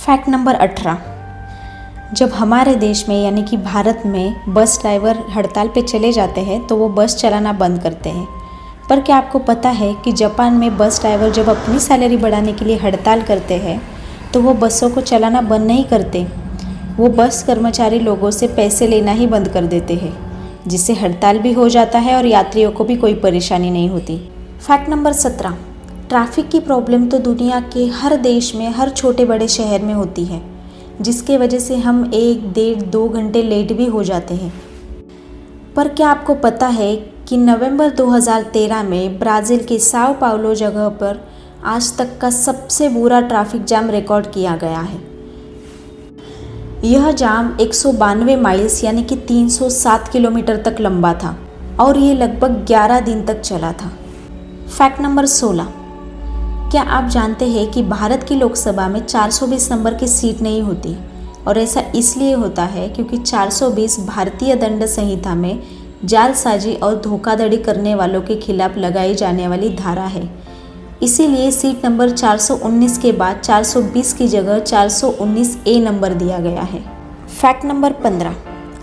Fact number 18। जब हमारे देश में यानी कि भारत में बस ड्राइवर हड़ताल पे चले जाते हैं तो वो बस चलाना बंद करते हैं। पर क्या आपको पता है कि जापान में बस ड्राइवर जब अपनी सैलरी बढ़ाने के लिए हड़ताल करते हैं तो वो बसों को चलाना बंद नहीं करते, वो बस कर्मचारी लोगों से पैसे लेना ही बंद कर देते हैं, जिससे हड़ताल भी हो जाता है और यात्रियों को भी कोई परेशानी नहीं होती। Fact number 17। ट्रैफिक की प्रॉब्लम तो दुनिया के हर देश में हर छोटे बड़े शहर में होती है, जिसके वजह से हम 1, 1.5, 2 घंटे लेट भी हो जाते हैं। पर क्या आपको पता है कि नवंबर 2013 में ब्राज़ील के साओ पाउलो जगह पर आज तक का सबसे बुरा ट्रैफिक जाम रिकॉर्ड किया गया है। यह जाम 192 माइल्स यानी कि 307 किलोमीटर तक लंबा था और ये लगभग 11 दिन तक चला था। Fact number 16। क्या आप जानते हैं कि भारत की लोकसभा में 420 नंबर की सीट नहीं होती, और ऐसा इसलिए होता है क्योंकि 420 भारतीय दंड संहिता में जालसाजी और धोखाधड़ी करने वालों के खिलाफ लगाई जाने वाली धारा है। इसीलिए सीट नंबर 419 के बाद 420 की जगह 419A नंबर दिया गया है। Fact number 15।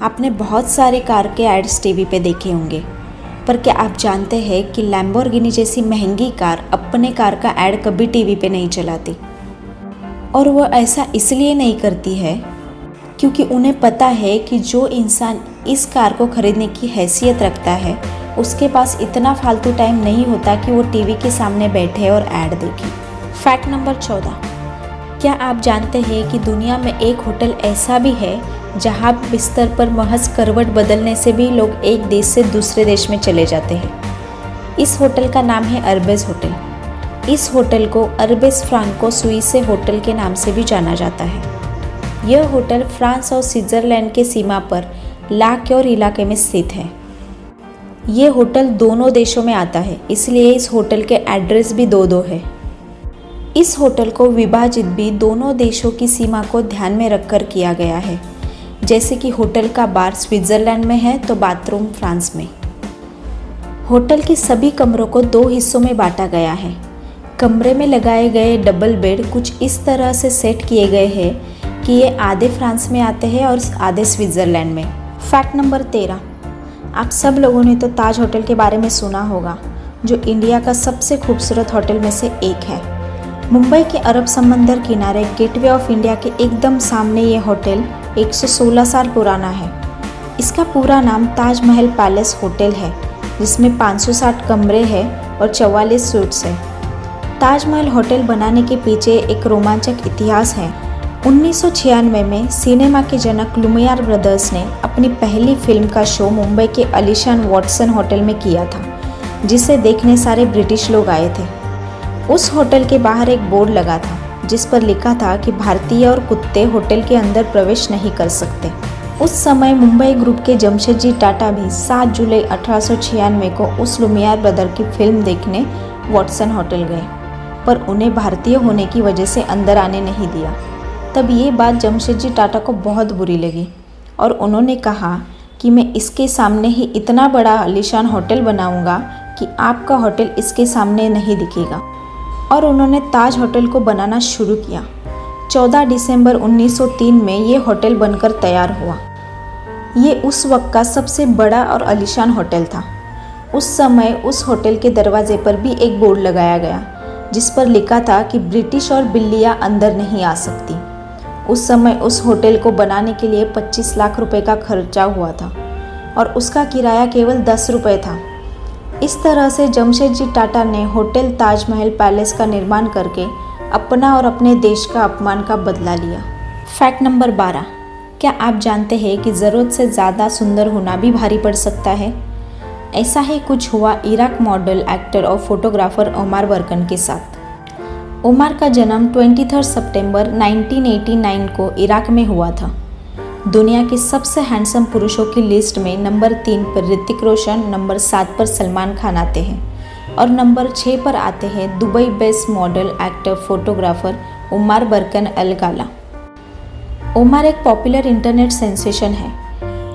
आपने बहुत सारे कार के एड्स टीवी पे देखे होंगे, पर क्या आप जानते हैं कि लैम्बोर्गिनी जैसी महंगी कार अपने कार का ऐड कभी टीवी पे नहीं चलाती, और वो ऐसा इसलिए नहीं करती है क्योंकि उन्हें पता है कि जो इंसान इस कार को खरीदने की हैसियत रखता है उसके पास इतना फालतू टाइम नहीं होता कि वो टीवी के सामने बैठे और ऐड देखे। Fact number 14। क्या आप जानते हैं कि दुनिया में एक होटल ऐसा भी है जहां बिस्तर पर महज करवट बदलने से भी लोग एक देश से दूसरे देश में चले जाते हैं। इस होटल का नाम है अरबेज होटल। इस होटल को अरबेज फ्रांको सुइसे होटल के नाम से भी जाना जाता है। यह होटल फ्रांस और स्विट्ज़रलैंड के सीमा पर ला क्योर इलाके में स्थित है। ये होटल दोनों देशों में आता है, इसलिए इस होटल के एड्रेस भी दो है। इस होटल को विभाजित भी दोनों देशों की सीमा को ध्यान में रखकर किया गया है, जैसे कि होटल का बार स्विट्ज़रलैंड में है तो बाथरूम फ्रांस में। होटल के सभी कमरों को 2 हिस्सों में बांटा गया है। कमरे में लगाए गए डबल बेड कुछ इस तरह से सेट किए गए हैं कि ये आधे फ्रांस में आते हैं और आधे स्विट्ज़रलैंड में। Fact number 13। आप सब लोगों ने तो ताज होटल के बारे में सुना होगा, जो इंडिया का सबसे खूबसूरत होटल में से एक है। मुंबई के अरब समंदर किनारे गेटवे ऑफ इंडिया के एकदम सामने ये होटल 116 साल पुराना है। इसका पूरा नाम ताजमहल पैलेस होटल है, जिसमें 560 कमरे हैं और 44 स्वीट्स हैं। ताजमहल होटल बनाने के पीछे एक रोमांचक इतिहास है। 1996 में सिनेमा के जनक लुमियर ब्रदर्स ने अपनी पहली फिल्म का शो मुंबई के आलीशान वॉटसन होटल में किया था, जिसे देखने सारे ब्रिटिश लोग आए थे। उस होटल के बाहर एक बोर्ड लगा था जिस पर लिखा था कि भारतीय और कुत्ते होटल के अंदर प्रवेश नहीं कर सकते। उस समय मुंबई ग्रुप के जमशेदजी टाटा भी 7 जुलाई 1896 को उस लुमियर ब्रदर की फिल्म देखने वॉटसन होटल गए, पर उन्हें भारतीय होने की वजह से अंदर आने नहीं दिया। तब ये बात जमशेदजी टाटा को बहुत बुरी लगी और उन्होंने कहा कि मैं इसके सामने ही इतना बड़ा आलीशान होटल बनाऊंगा कि आपका होटल इसके सामने नहीं दिखेगा, और उन्होंने ताज होटल को बनाना शुरू किया। 14 दिसंबर 1903 में ये होटल बनकर तैयार हुआ। ये उस वक्त का सबसे बड़ा और आलीशान होटल था। उस समय उस होटल के दरवाजे पर भी एक बोर्ड लगाया गया जिस पर लिखा था कि ब्रिटिश और बिल्लियाँ अंदर नहीं आ सकती। उस समय उस होटल को बनाने के लिए 25 लाख रुपए का खर्चा हुआ था और उसका किराया केवल 10 रुपये था। इस तरह से जमशेदजी टाटा ने होटल ताजमहल पैलेस का निर्माण करके अपना और अपने देश का अपमान का बदला लिया। Fact number 12। क्या आप जानते हैं कि ज़रूरत से ज़्यादा सुंदर होना भी भारी पड़ सकता है? ऐसा ही कुछ हुआ इराक मॉडल, एक्टर और फोटोग्राफर ओमार बर्कन के साथ। ओमार का जन्म 23 सितंबर 1989 को इराक में हुआ था। दुनिया के सबसे हैंडसम पुरुषों की लिस्ट में नंबर 3 पर ऋतिक रोशन, नंबर 7 पर सलमान खान आते हैं और नंबर 6 पर आते हैं Dubai based model, actor, photographer Omar Borkan Al Gala. Omar एक पॉपुलर इंटरनेट सेंसेशन है।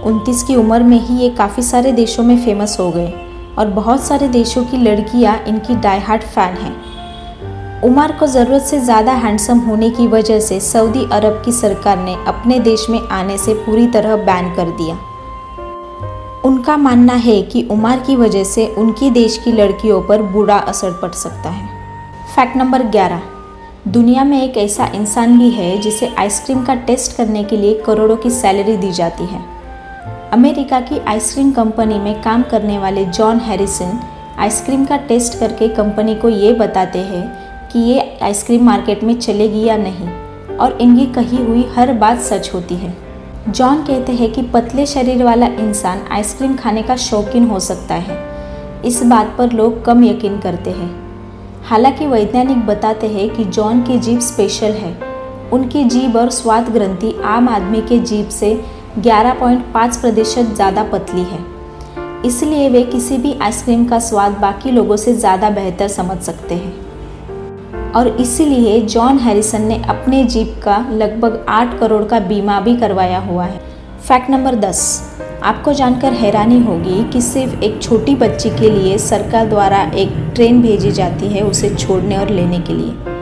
29 की उम्र में ही ये काफ़ी सारे देशों में फेमस हो गए और बहुत सारे देशों की लड़कियां इनकी डाई हार्ट फैन हैं। उमर को ज़रूरत से ज़्यादा हैंडसम होने की वजह से सऊदी अरब की सरकार ने अपने देश में आने से पूरी तरह बैन कर दिया। उनका मानना है कि उमर की वजह से उनकी देश की लड़कियों पर बुरा असर पड़ सकता है। फैक्ट नंबर 11, दुनिया में एक ऐसा इंसान भी है जिसे आइसक्रीम का टेस्ट करने के लिए करोड़ों की सैलरी दी जाती है। अमेरिका की आइसक्रीम कंपनी में काम करने वाले जॉन हैरिसन आइसक्रीम का टेस्ट करके कंपनी को ये बताते हैं कि ये आइसक्रीम मार्केट में चलेगी या नहीं, और इनकी कही हुई हर बात सच होती है। जॉन कहते हैं कि पतले शरीर वाला इंसान आइसक्रीम खाने का शौकीन हो सकता है। इस बात पर लोग कम यकीन करते हैं। हालांकि वैज्ञानिक बताते हैं कि जॉन की जीभ स्पेशल है। उनकी जीभ और स्वाद ग्रंथि आम आदमी के जीभ से 11.5% ज़्यादा पतली है, इसलिए वे किसी भी आइसक्रीम का स्वाद बाकी लोगों से ज़्यादा बेहतर समझ सकते हैं। और इसीलिए जॉन हैरिसन ने अपने जीभ का लगभग 8 करोड़ का बीमा भी करवाया हुआ है। फैक्ट नंबर 10, आपको जानकर हैरानी होगी कि सिर्फ एक छोटी बच्ची के लिए सरकार द्वारा एक ट्रेन भेजी जाती है उसे छोड़ने और लेने के लिए।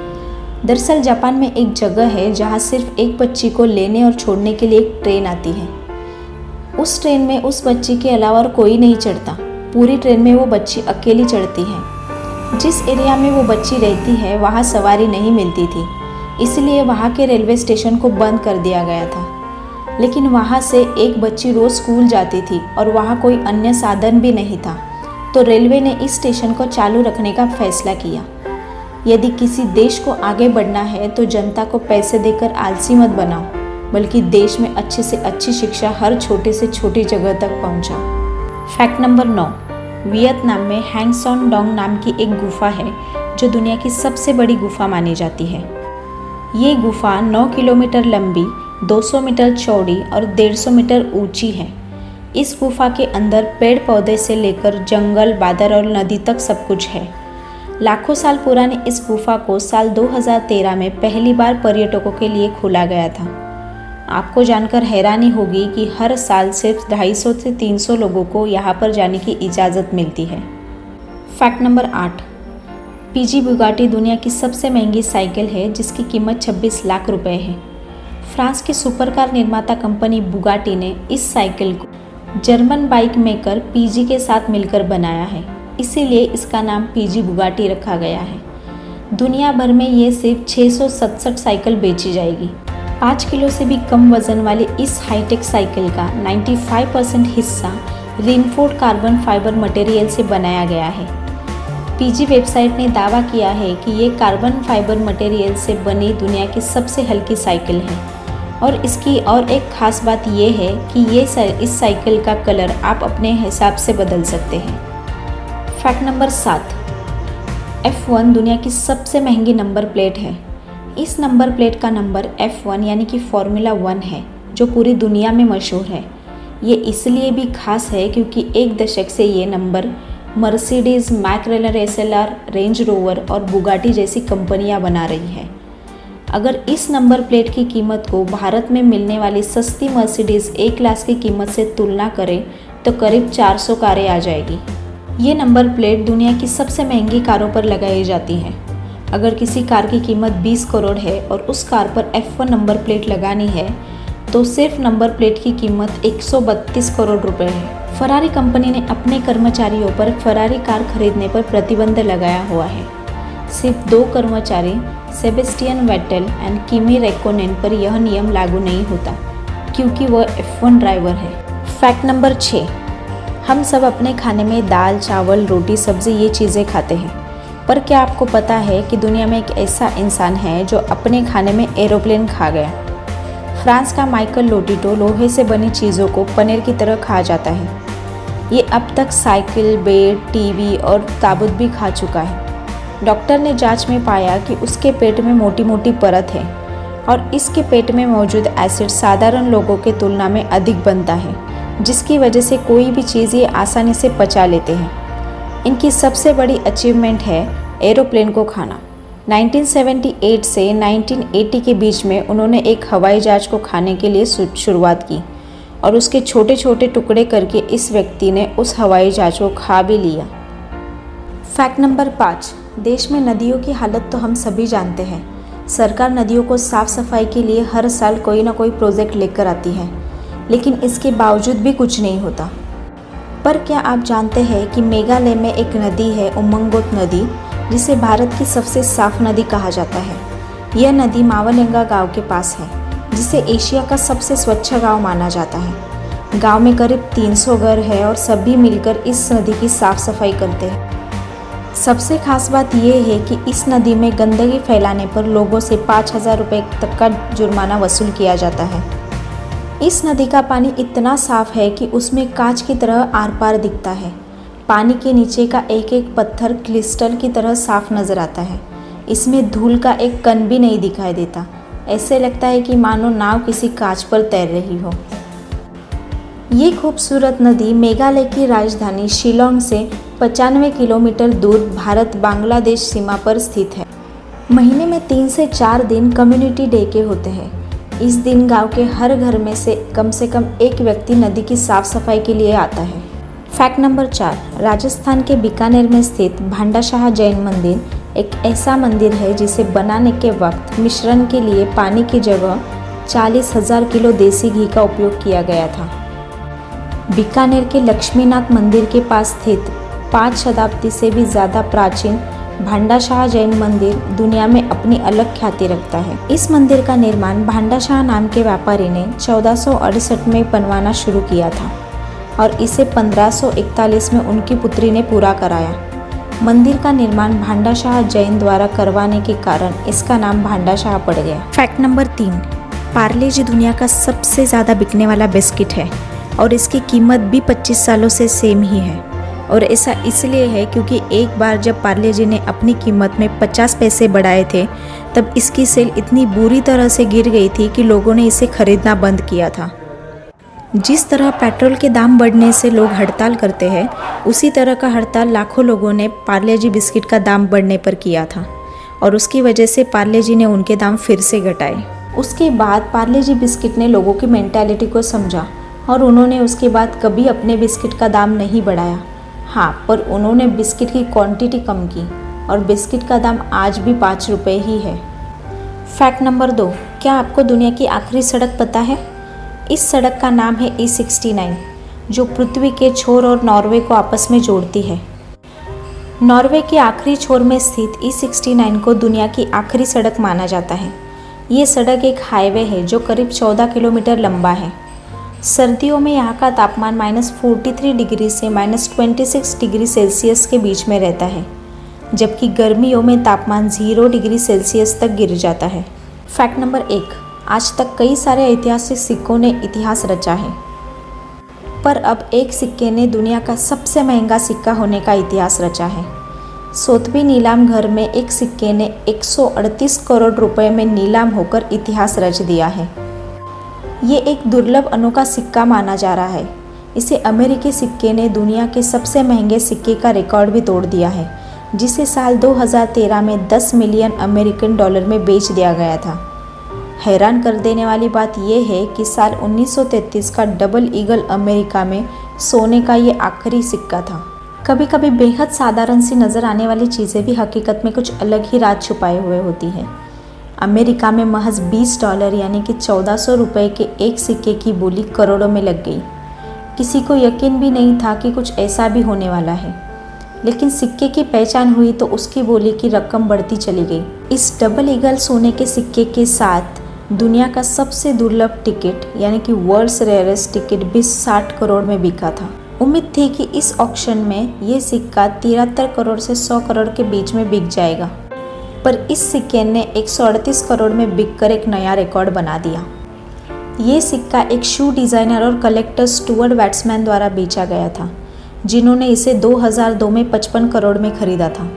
दरअसल जापान में एक जगह है जहां सिर्फ एक बच्ची को लेने और छोड़ने के लिए एक ट्रेन आती है। उस ट्रेन में उस बच्ची के अलावा और कोई नहीं चढ़ता। पूरी ट्रेन में वो बच्ची अकेली चढ़ती है। जिस एरिया में वो बच्ची रहती है वहाँ सवारी नहीं मिलती थी, इसलिए वहाँ के रेलवे स्टेशन को बंद कर दिया गया था। लेकिन वहाँ से एक बच्ची रोज़ स्कूल जाती थी और वहाँ कोई अन्य साधन भी नहीं था, तो रेलवे ने इस स्टेशन को चालू रखने का फैसला किया। यदि किसी देश को आगे बढ़ना है तो जनता को पैसे देकर आलसी मत बनाओ, बल्कि देश में अच्छे से अच्छी शिक्षा हर छोटे से छोटी जगह तक पहुँचाओ। फैक्ट नंबर 9, वियतनाम में हैंग सॉन डोंग नाम की एक गुफा है जो दुनिया की सबसे बड़ी गुफा मानी जाती है। ये गुफा 9 किलोमीटर लंबी, 200 मीटर चौड़ी और 150 मीटर ऊंची है। इस गुफा के अंदर पेड़ पौधे से लेकर जंगल, बादल और नदी तक सब कुछ है। लाखों साल पुरानी इस गुफा को साल 2013 में पहली बार पर्यटकों के लिए खोला गया था। आपको जानकर हैरानी होगी कि हर साल सिर्फ 250 से 300 लोगों को यहाँ पर जाने की इजाज़त मिलती है। फैक्ट नंबर 8, पीजी बुगाटी दुनिया की सबसे महंगी साइकिल है जिसकी कीमत 26 लाख रुपए है। फ्रांस की सुपरकार निर्माता कंपनी बुगाटी ने इस साइकिल को जर्मन बाइक मेकर पीजी के साथ मिलकर बनाया है, इसीलिए इसका नाम पीजी बुगाटी रखा गया है। दुनिया भर में ये सिर्फ 667 साइकिल बेची जाएगी। 5 किलो से भी कम वजन वाली इस हाईटेक साइकिल का 95% हिस्सा रीइंफोर्स्ड कार्बन फाइबर मटेरियल से बनाया गया है। पीजी वेबसाइट ने दावा किया है कि ये कार्बन फाइबर मटेरियल से बनी दुनिया की सबसे हल्की साइकिल है, और इसकी और एक खास बात ये है कि इस साइकिल का कलर आप अपने हिसाब से बदल सकते हैं। फैक्ट नंबर 7, F1 दुनिया की सबसे महंगी नंबर प्लेट है। इस नंबर प्लेट का नंबर F1 यानी कि फॉर्मूला 1 है, जो पूरी दुनिया में मशहूर है। ये इसलिए भी खास है क्योंकि एक दशक से ये number Mercedes, McLaren SLR, range rover और बुगाटी जैसी कंपनियां बना रही है। अगर इस नंबर प्लेट की कीमत को भारत में मिलने वाली सस्ती मर्सिडीज़ ए क्लास की कीमत से तुलना करें तो करीब 400 कारें आ जाएगी। ये नंबर प्लेट दुनिया की सबसे महंगी कारों पर लगाई जाती है। अगर किसी कार की कीमत 20 करोड़ है और उस कार पर F1 नंबर प्लेट लगानी है तो सिर्फ नंबर प्लेट की कीमत 132 करोड़ रुपए है। फरारी कंपनी ने अपने कर्मचारियों पर फरारी कार खरीदने पर प्रतिबंध लगाया हुआ है। सिर्फ 2 कर्मचारी सेबेस्टियन वेटेल एंड किमी रैक्कोनेन पर यह नियम लागू नहीं होता क्योंकि वह F1 ड्राइवर है। फैक्ट नंबर 6, हम सब अपने खाने में दाल, चावल, रोटी, सब्जी ये चीज़ें खाते हैं, पर क्या आपको पता है कि दुनिया में एक ऐसा इंसान है जो अपने खाने में एरोप्लेन खा गया। फ्रांस का माइकल लोटिटो लोहे से बनी चीज़ों को पनीर की तरह खा जाता है। ये अब तक साइकिल, बेड, टीवी और ताबूत भी खा चुका है। डॉक्टर ने जांच में पाया कि उसके पेट में मोटी मोटी परत है और इसके पेट में मौजूद एसिड साधारण लोगों के तुलना में अधिक बनता है, जिसकी वजह से कोई भी चीज़ ये आसानी से पचा लेते हैं। इनकी सबसे बड़ी अचीवमेंट है एरोप्लेन को खाना। 1978 से 1980 के बीच में उन्होंने एक हवाई जहाज को खाने के लिए शुरुआत की और उसके छोटे छोटे टुकड़े करके इस व्यक्ति ने उस हवाई जहाज को खा भी लिया। फैक्ट नंबर 5, देश में नदियों की हालत तो हम सभी जानते हैं। सरकार नदियों को साफ सफाई के लिए हर साल कोई ना कोई प्रोजेक्ट लेकर आती है, लेकिन इसके बावजूद भी कुछ नहीं होता। पर क्या आप जानते हैं कि मेघालय में एक नदी है, उमंगोट नदी, जिसे भारत की सबसे साफ नदी कहा जाता है। यह नदी मावलिंगा गांव के पास है, जिसे एशिया का सबसे स्वच्छ गांव माना जाता है। गांव में करीब 300 घर है और सभी मिलकर इस नदी की साफ सफाई करते हैं। सबसे खास बात यह है कि इस नदी में गंदगी फैलाने पर लोगों से 5,000 रुपये तक का जुर्माना वसूल किया जाता है। इस नदी का पानी इतना साफ है कि उसमें कांच की तरह आर पार दिखता है। पानी के नीचे का एक एक पत्थर क्रिस्टल की तरह साफ नजर आता है। इसमें धूल का एक कण भी नहीं दिखाई देता। ऐसे लगता है कि मानो नाव किसी कांच पर तैर रही हो। ये खूबसूरत नदी मेघालय की राजधानी शिलोंग से 95 किलोमीटर दूर भारत बांग्लादेश सीमा पर स्थित है। महीने में 3 से 4 दिन कम्युनिटी डे के होते हैं। इस दिन गांव के हर घर में से कम एक व्यक्ति नदी की साफ सफाई के लिए आता है। फैक्ट नंबर 4, राजस्थान के बीकानेर में स्थित भांडाशाह जैन मंदिर एक ऐसा मंदिर है जिसे बनाने के वक्त मिश्रण के लिए पानी की जगह 40,000 किलो देसी घी का उपयोग किया गया था। बीकानेर के लक्ष्मीनाथ मंदिर के पास स्थित 5 शताब्दी से भी ज़्यादा प्राचीन भांडाशाह जैन मंदिर दुनिया में अपनी अलग ख्याति रखता है। इस मंदिर का निर्माण भांडाशाह नाम के व्यापारी ने 1468 में बनवाना शुरू किया था और इसे 1541 में उनकी पुत्री ने पूरा कराया। मंदिर का निर्माण भांडाशाह जैन द्वारा करवाने के कारण इसका नाम भांडाशाह पड़ गया। फैक्ट नंबर 3, पार्ले जी दुनिया का सबसे ज़्यादा बिकने वाला बिस्किट है और इसकी कीमत भी 25 सालों से सेम ही है। और ऐसा इसलिए है क्योंकि एक बार जब पार्ले जी ने अपनी कीमत में 50 पैसे बढ़ाए थे, तब इसकी सेल इतनी बुरी तरह से गिर गई थी कि लोगों ने इसे खरीदना बंद किया था। जिस तरह पेट्रोल के दाम बढ़ने से लोग हड़ताल करते हैं, उसी तरह का हड़ताल लाखों लोगों ने पार्ले जी बिस्किट का दाम बढ़ने पर किया था और उसकी वजह से पार्ले जी ने उनके दाम फिर से घटाए। उसके बाद पार्ले जी बिस्किट ने लोगों की मेंटालिटी को समझा और उन्होंने उसके बाद कभी अपने बिस्किट का दाम नहीं बढ़ाया। हाँ, पर उन्होंने बिस्किट की क्वांटिटी कम की और बिस्किट का दाम आज भी 5 रुपये ही है। फैक्ट नंबर 2, क्या आपको दुनिया की आखिरी सड़क पता है? इस सड़क का नाम है E69, जो पृथ्वी के छोर और नॉर्वे को आपस में जोड़ती है। नॉर्वे के आखिरी छोर में स्थित E69 को दुनिया की आखिरी सड़क माना जाता है। ये सड़क एक हाईवे है जो करीब 14 किलोमीटर लंबा है। सर्दियों में यहाँ का तापमान -43 डिग्री से -26 डिग्री सेल्सियस के बीच में रहता है, जबकि गर्मियों में तापमान 0 डिग्री सेल्सियस तक गिर जाता है। फैक्ट नंबर 1, आज तक कई सारे ऐतिहासिक सिक्कों ने इतिहास रचा है, पर अब एक सिक्के ने दुनिया का सबसे महंगा सिक्का होने का इतिहास रचा है। सोतवी नीलाम घर में एक सिक्के ने 138 करोड़ रुपए में नीलाम होकर इतिहास रच दिया है। ये एक दुर्लभ अनोखा सिक्का माना जा रहा है। इसे अमेरिकी सिक्के ने दुनिया के सबसे महंगे सिक्के का रिकॉर्ड भी तोड़ दिया है, जिसे साल 2013 में 10 मिलियन अमेरिकन डॉलर में बेच दिया गया था। हैरान कर देने वाली बात यह है कि साल 1933 का डबल ईगल अमेरिका में सोने का ये आखिरी सिक्का था। कभी कभी बेहद साधारण सी नज़र आने वाली चीज़ें भी हकीकत में कुछ अलग ही राज छुपाए हुए होती हैं। अमेरिका में महज $20 यानी कि 1400 रुपये के एक सिक्के की बोली करोड़ों में लग गई। किसी को यकीन भी नहीं था कि कुछ ऐसा भी होने वाला है, लेकिन सिक्के की पहचान हुई तो उसकी बोली की रकम बढ़ती चली गई। इस डबल ईगल सोने के सिक्के के साथ दुनिया का सबसे दुर्लभ टिकट यानी कि वर्ल्ड्स रेयरेस्ट टिकट भी 60 करोड़ में बिका था। उम्मीद थी कि इस ऑक्शन में ये सिक्का 73 करोड़ से 100 करोड़ के बीच में बिक जाएगा, पर इस सिक्के ने 138 करोड़ में बिककर एक नया रिकॉर्ड बना दिया। ये सिक्का एक शू डिज़ाइनर और कलेक्टर स्टुअर्ट वैट्समैन द्वारा बेचा गया था, जिन्होंने इसे 2002 में 55 करोड़ में खरीदा था।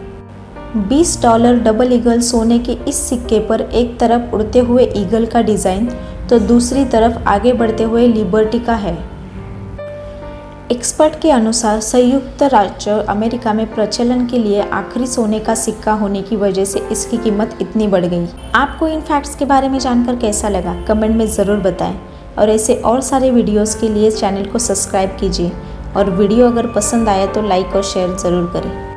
$20 डबल ईगल सोने के इस सिक्के पर एक तरफ उड़ते हुए ईगल का डिज़ाइन तो दूसरी तरफ आगे बढ़ते हुए लिबर्टी का है। एक्सपर्ट के अनुसार संयुक्त राज्य अमेरिका में प्रचलन के लिए आखिरी सोने का सिक्का होने की वजह से इसकी कीमत इतनी बढ़ गई। आपको इन फैक्ट्स के बारे में जानकर कैसा लगा कमेंट में ज़रूर बताएं और ऐसे और सारे वीडियोस के लिए चैनल को सब्सक्राइब कीजिए और वीडियो अगर पसंद आया तो लाइक और शेयर ज़रूर करें।